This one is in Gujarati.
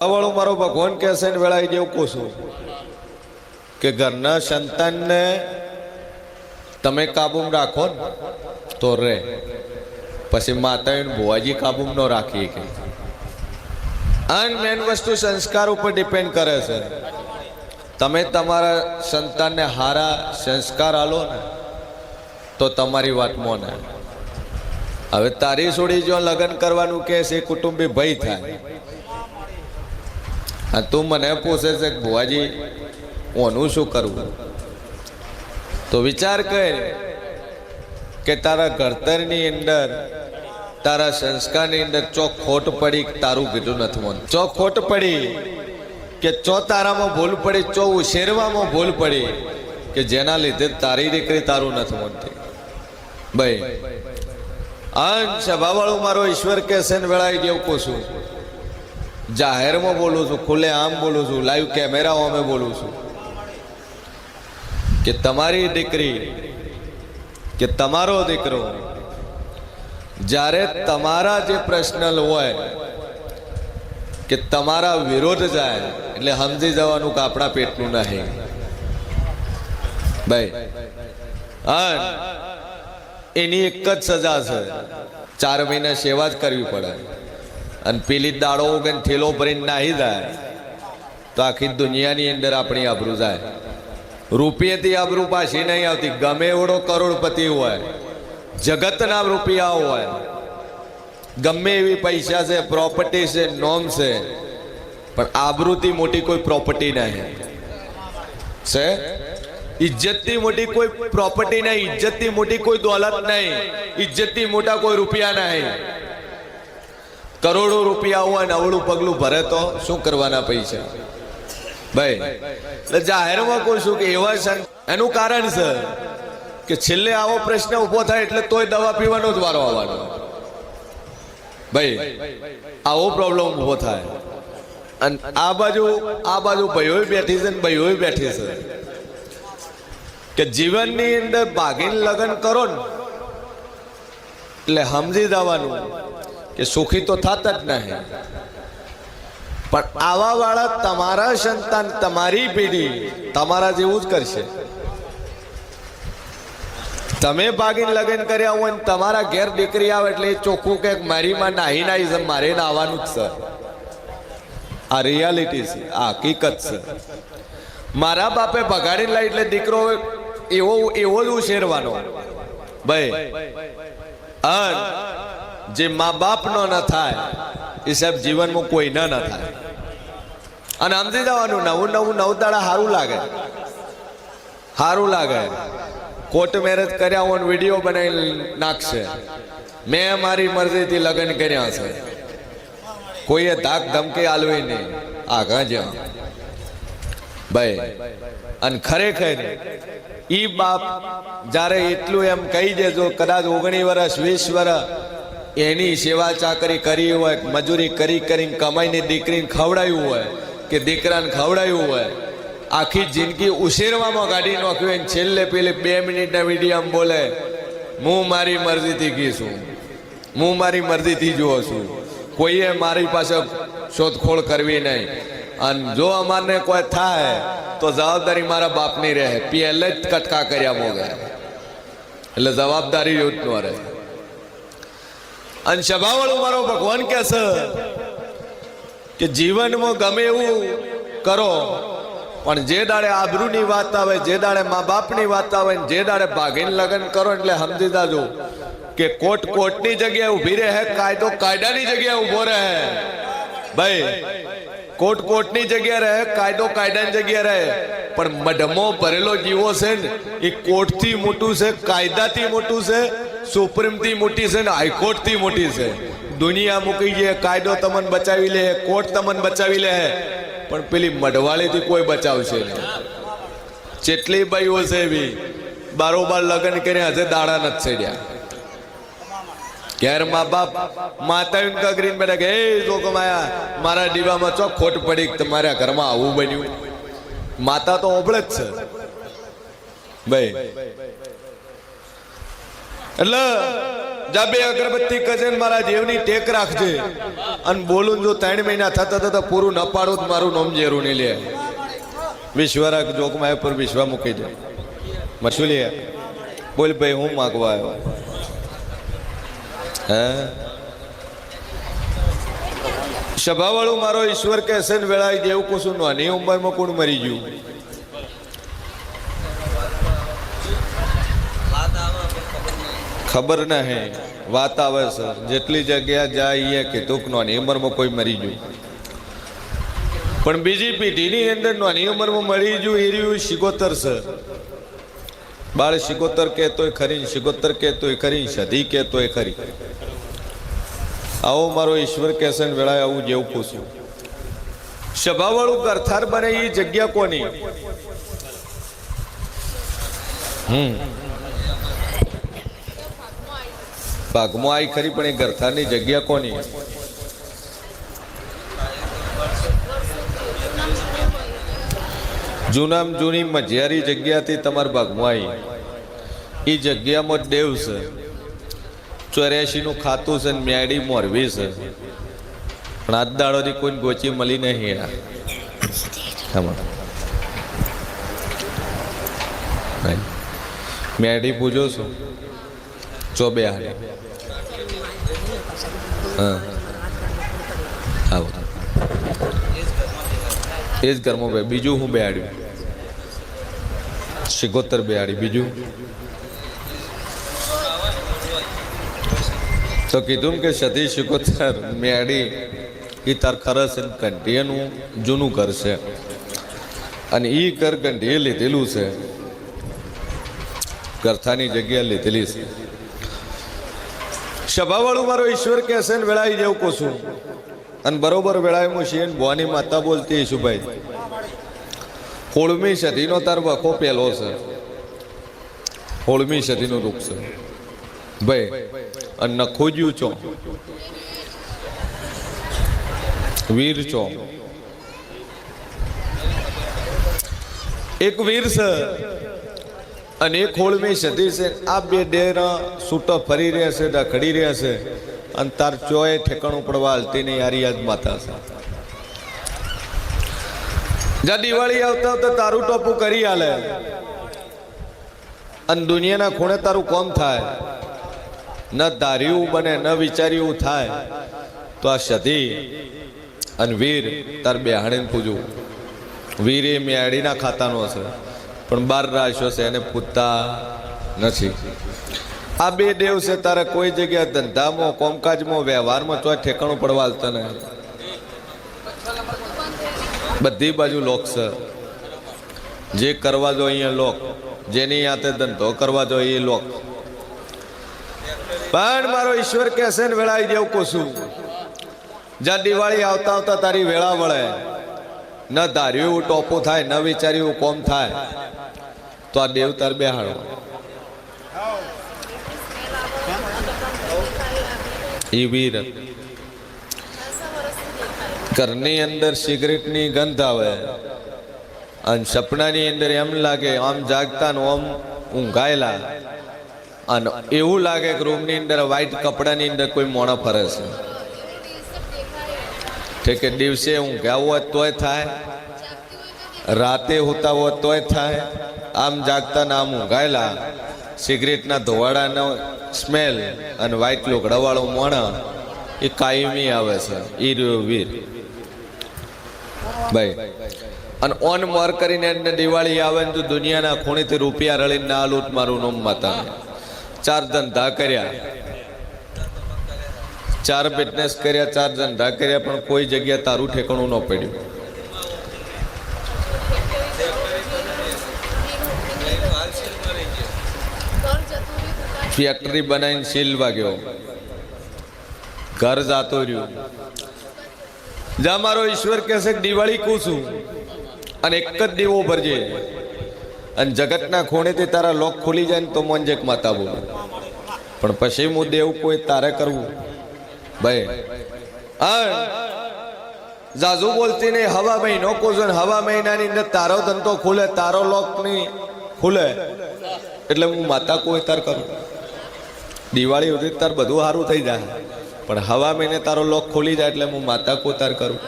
વાળું મારો ભગવાન કહેશે ને વેળાઈ જેવું પૂછું કે ઘરના સંતાનને તમે કાબૂમાં રાખો ને તો રે, પછી માતાએ ભુવાજી કાબૂમાં ન રાખીએ કે આ મેન વસ્તુ સંસ્કાર ઉપર ડિપેન્ડ કરે છે. તમે તમારા સંતાનને હારા સંસ્કાર આલો ને તો તમારી વાત મોને. હવે તારી છોડી જો લગ્ન કરવાનું કે છે કુટુંબી ભય થાય. હા, તું મને પૂછે છે કે ભુવાજી ઓનું શું કરવું, તો વિચાર કર કે તારા ઘડતરની અંદર તારા સંસ્કારની અંદર ચો ખોટ પડી, તારું કીધું નથી મન ચો ખોટ પડી કે ચો તારામાં ભૂલ પડી, ચો ઉછેરવામાં ભૂલ પડી કે જેના લીધે તારી દીકરી તારું નથી મનતી. ભાઈ અંશ સભાવાળું મારો ઈશ્વર કે છે ને વેળાઈ જેવું પૂછું, જાહેરમાં બોલું છું, ખુલ્લે આમ બોલું છું, લાઈવ કેમેરાઓ અમે બોલું છું કે તમારી દીકરી કે તમારો દીકરો જ્યારે તમારા જે પ્રશ્નલ હોય કે તમારા વિરોધ જાય એટલે સમજી જવાનું કે આપણા પેટનું નહીં. ભાઈ એની એક જ સજા છે, 4 મહિના સેવા જ કરવી પડે. અને પેલી દાડો કે થેલો ભરીને નાહી જાય તો આખી દુનિયાની અંદર આપણી આબરૂ જાય. રૂપિયાથી આબરૂ પાછી નહીં આવતી. ગમે એવડો કરોડપતિ હોય, જગતના રૂપિયા હોય, ગમે એવી પૈસા છે, પ્રોપર્ટી છે, નોમ છે, પણ આબરૂથી મોટી કોઈ પ્રોપર્ટી નહીં છે. ઇજ્જતથી મોટી કોઈ પ્રોપર્ટી નહીં, ઇજ્જતથી મોટી કોઈ દોલત નહીં, ઇજ્જતથી મોટા કોઈ રૂપિયા નહીં. કરોડો રૂપિયા હોય ને અવળું પગલું ભરે તો શું કરવાના પૈસા? ભાઈ એટલે જાહેરમાં કહું છું કે એવા એનું કારણ છે કે છેલ્લે આવો પ્રશ્ન ઉભો થાય એટલે તોય દવા પીવાનો જ વારો આવવાનો. ભાઈ આવો પ્રોબ્લેમ ઉભો થાય. અને આ બાજુ ભાઈઓ બેઠી છે ને ભાઈઓ બેઠી છે કે જીવનની અંદર ભાગીને લગ્ન કરો ને એટલે સમજી જવાનું કે સુખી તો થતા જ નહીં. પણ આવા વાળા તમારા સંતાન, તમારી પેઢી તમારા જેવું જ કરશે. તમે ભાગીને લગ્ન કર્યા હોય ને તમારા ઘેર દીકરી આવે એટલે ચોખ્ખું કે મારી માં નાહી નાહી છે, મારે નાવાનું જ છે. આ રિયાલિટી છે, આ હકીકત છે. મારા બાપે ભગાડીને લાવી એટલે દીકરો એવો જ ઉછેરવાનો. ભાઈ જે મા બાપનો ન થાય એ સાહેબ જીવનમાં કોઈ ના થાય. અને સમજી જવાનું નવું દાડા સારું લાગે. કોર્ટ મેરેજ કર્યા હોય વિડીયો બનાવી નાખશે, મેં મારી મરજીથી લગ્ન કર્યા છે, કોઈએ ધાક ધમકી આલવી નહીં. આગળ જ્યાં ભાઈ અને ખરેખર ઈ બાપ જ્યારે એટલું એમ કહી દેજો, કદાચ 19 વર્ષ 20 વર્ષ એની સેવા ચાકરી કરી હોય, મજૂરી કરીને કમાઈને દીકરીને ખવડાવ્યું હોય કે દીકરાને ખવડાવ્યું હોય, આખી જિંદગી ઉછેરવામાં કાઢી નાખ્યું હોય, છેલ્લે પેલે 2 મિનિટના વિડીયામાં બોલે હું મારી મરજીથી ગીશું, હું મારી મરજીથી જુઓ છું, કોઈએ મારી પાસે શોધખોળ કરવી નહીં. અને જો અમારને કોઈ થાય તો જવાબદારી મારા બાપની રહે. પહેલે જ કટકા કર્યા મોગે એટલે જવાબદારી યુદ્ધ નો રહે. અને સભાવાળું મારો ભગવાન કહે છે કે જીવનમાં ગમે એવું કરો, પણ જે દાડે આબરૂની વાત આવે, જે દાડે મા બાપની વાત આવે, જે દાડે ભાગીને લગ્ન કરો એટલે સમજી જાજો કે કોર્ટની જગ્યાએ ઊભી રહે, કાયદો કાયદાની જગ્યાએ ઊભો રહે. ભાઈ કોર્ટની જગ્યાએ રહે, કાયદો કાયદાની જગ્યાએ રહે, પણ મઢમો ભરેલો જીવો છે ને એ કોર્ટથી મોટું છે, કાયદાથી મોટું છે, સુપ્રીમથી મોટી છે ને હાઈકોર્ટથી મોટી છે. દુનિયા મૂકી જાય, કાયદો તમને બચાવી લે, કોર્ટ તમને બચાવી લે, પણ પેલી મઢવાળીથી કોઈ બચાવશે નહીં. જેટલી બાઈઓ છે એવી બારોબાર લગ્ન કર્યા હજે દાડા નથી છેડ્યા. ઘેર મા બાપ માતા કગરીને બેઠા કે એ જો કમાયા મારા દીવામાં ચો ખોટ પડી, તમારા ઘરમાં આવું બન્યું. માતા તો ઓબળે જ છે. ભાઈ એટલે જા બે અગરબત્તી કજન મારા દેવની ટેક રાખજે અને બોલું જો 3 મહિના થતા થતા પૂરું ન પાડું તો મારું નામ જેરું નહીં લે. વિશ્વરાગ જોગમાં પર વિશ્વા મૂકી દે. મછુલી બોલ ભાઈ હું માગવા આવ્યો હે સભાવાળું મારો ઈશ્વર કે છે વેળાઈ દેવું કુશું નાની ઉંમરમાં કોણ મરી ગયું. ખબર નહીં વાત આવે છે જેટલી જગ્યા જાય કે તુક નાની ઉંમરમાં કોઈ મરી ગયું પણ બીજી પેઢીની અંદર નાની ઉંમરમાં મરી ગયું એ રહ્યું શિગોતર છે. બાળ શિગોતર કહેતોય ખરી, શિગોતર કહેતોય ખરી, સધી કહેતોય ખરી. આવો મારો ઈશ્વર કહેશે ને વેળાએ આવું જેવું પૂછ્યું. સભાવાળું ગરથાર બને એ જગ્યા કોની? ભાગમાં આવી ખરી પણ એ ગરથારની જગ્યા કોની? જૂનામ જૂની મજિયારી જગ્યાથી તમારા ભાગમાં આવી. એ જગ્યામાં દેવ છે. 84 નું ખાતું છે ને મેડી મોરવી છે પણ આજ દાડોથી કોઈ ગોચી મળી નહીં. મેડી પૂજો છું ચોબે હાડે. હા આવો એ જ ઘરમાં ભાઈ. બીજું હું બેહાડ્યું શિગોતર બેહાડી. બીજું તો કીધું કે સતી શિગોતર મેડી એ તાર ખરસ કંઠીનું જૂનું ઘર છે અને એ ઘર કંઠીએ લીધેલું છે. ગરથાની જગ્યા લીધેલી છે. સભાવાળું મારો ઈશ્વર કે છે ને વેળાઈ જેવું કોશું અને બરોબર વેળાએ હું શિયન ભવાની માતા બોલતી છું ભાઈ 16મી સદીનો તાર વખો પેલો છે. 16મી સદીનું રૂપ છે ભાઈ અને નખોજ્યું ચો વીર ચો એક વીર છે અને એક 16મી સદી છે. આ બે ડેરા છૂટો ફરી રહ્યા છે, રખડી રહ્યા છે અને તાર ચોય ઠેકાણું પડવા હાલતી નહીં. યારી યાદ માતા છે. જા દિવાળી આવતા આવતા તારું ટોપું કરી હાલે અને દુનિયાના ખૂણે તારું કોમ થાય. ન ધાર્યું બને ન વિચાર્યું થાય તો આ સધી અને વીર તાર બેહાડીને પૂજવું. વીર એ મેળીના ખાતાનો છે પણ 12 રાશિઓ છે એને પૂજતા નથી. આ બે દેવ છે તારે કોઈ જગ્યા ધંધામાં કોમકાજમાં વ્યવહારમાં ચોય ઠેકાણું પડવા હાલતા નહીં. બધી બાજુ લોક છે. જે કરવા જો અહીંયા લોક, જેની હાથે ધંધો કરવા જો એ લોક. પણ મારો ઈશ્વર કે છે ને વેળાઈ જેવું કોશું. જ્યાં દિવાળી આવતા આવતા તારી વેળા વળે, ન ધાર્યું એવું ટોપું થાય, ન વિચાર્યું એવું કોમ થાય તો આ દેવ તાર બેહાડો. એ વીર ઘરની અંદર સિગરેટની ગંધ આવે અને સપનાની અંદર એમ લાગે આમ જાગતા ને આમ ઊંઘાયેલા અને એવું લાગે કે રૂમની અંદર વ્હાઈટ કપડાની અંદર કોઈ મોણો ફરે છે. ઠીક કે દિવસે ઊંઘ્યા હોય તોય થાય, રાતે હોતા હોય તોય થાય. આમ જાગતા ને આમ ઊંઘાયેલા, સિગરેટના ધોવાડાનો સ્મેલ અને વ્હાઈટ લુગડાવાળો મોણા એ કાયમી આવે છે. એ રહ્યો વીર ભાઈ. અને ઓન મોર કરીને દિવાળી આવે ને તો દુનિયાના ખૂણેથી રૂપિયા રળીને ના લૂટ મારું નામ માતા. 4 ધંધા કર્યા, 4 બિઝનેસ કર્યા, 4 ધંધા કર્યા પણ કોઈ જગ્યા તારું ઠેકાણું ન પડ્યું. ફેક્ટરી બનાવીને સીલ વાગ્યો, ઘર જાતો રહ્યું. જા મારો ઈશ્વર કહેશે દિવાળી કૂશું અને એક જ દીવો ભરજે અને જગતના ખૂણેથી તારા લોક ખુલી જાય ને તો મોંજેક માતા બોલ. પણ પછી હું દેવું કોઈ તારે કરવું ભાઈ. જાજુ બોલતી નહીં. હવા મહિનો કોશો ને હવા મહિનાની અંદર તારો ધંધો ખુલે, તારો લોક ની ખુલે એટલે હું માતા કોઈ તાર કરું. દિવાળી સુધી તાર બધું સારું થઈ જાય, પણ હવા મહિને તારો લોક ખોલી જાય એટલે હું માતા કોતાર કરું.